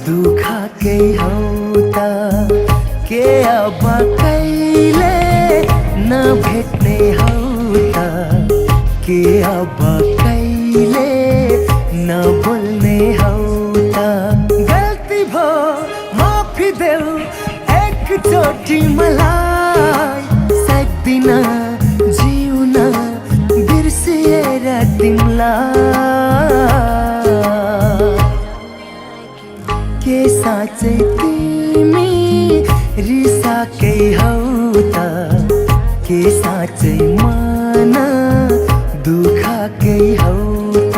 दुःखकै हौ त के अब कहिले नभेट्ने हौ त के अब कहिले नबोल्ने हौ त गल्ती भो माफी देऊ एकचोटि मलाई सक्दिन जिउन बिर्सिएर तिमलाई के साँच्चै तिमी रिसाकै हौ त के साँच्चै मन दुःखकै हौ त